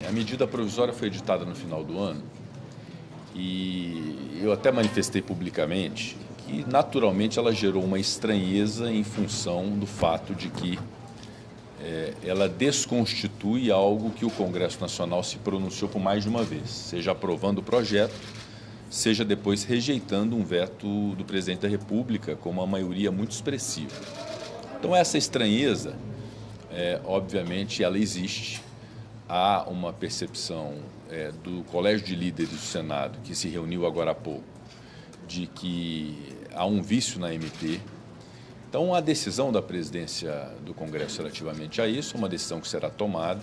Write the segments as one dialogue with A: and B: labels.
A: a medida provisória foi editada no final do ano e eu até manifestei publicamente que, naturalmente, ela gerou uma estranheza em função do fato de que ela desconstitui algo que o Congresso Nacional se pronunciou por mais de uma vez, seja aprovando o projeto, seja depois rejeitando um veto do presidente da República com uma maioria muito expressiva. Então, essa estranheza, obviamente, ela existe. Há uma percepção do Colégio de Líderes do Senado, que se reuniu agora há pouco, de que há um vício na MP. Então, a decisão da presidência do Congresso relativamente a isso é uma decisão que será tomada.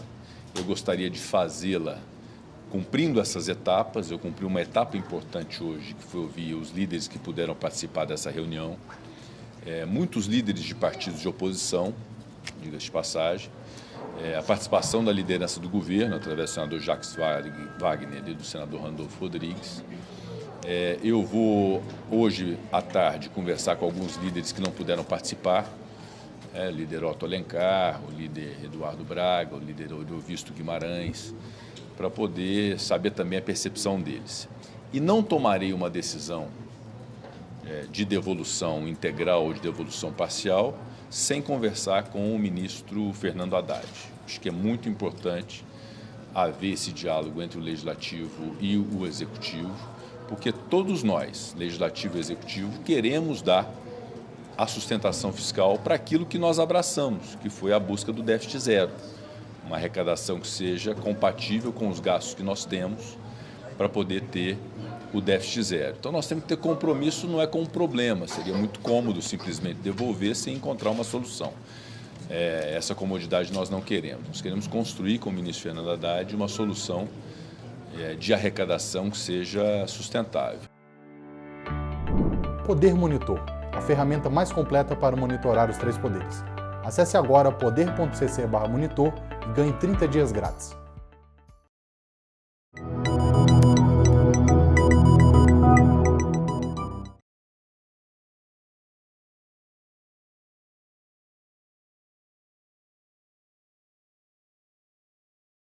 A: Eu gostaria de fazê-la cumprindo essas etapas. Eu cumpri uma etapa importante hoje, que foi ouvir os líderes que puderam participar dessa reunião. Muitos líderes de partidos de oposição, diga-se de passagem. A participação da liderança do governo, através do senador Jacques Wagner e do senador Randolfo Rodrigues. Eu vou, hoje à tarde, conversar com alguns líderes que não puderam participar, o líder Otto Alencar, o líder Eduardo Braga, o líder Odovisto Guimarães, para poder saber também a percepção deles. E não tomarei uma decisão de devolução integral ou de devolução parcial sem conversar com o ministro Fernando Haddad. Acho que é muito importante haver esse diálogo entre o Legislativo e o Executivo, porque todos nós, Legislativo e Executivo, queremos dar a sustentação fiscal para aquilo que nós abraçamos, que foi a busca do déficit zero. Uma arrecadação que seja compatível com os gastos que nós temos para poder ter o déficit zero. Então, nós temos que ter compromisso, não é com um problema. Seria muito cômodo simplesmente devolver sem encontrar uma solução. Essa comodidade nós não queremos. Nós queremos construir com o ministro Fernando Haddad uma solução de arrecadação que seja sustentável.
B: Poder Monitor, a ferramenta mais completa para monitorar os três poderes. Acesse agora poder.cc/monitor e ganhe 30 dias grátis.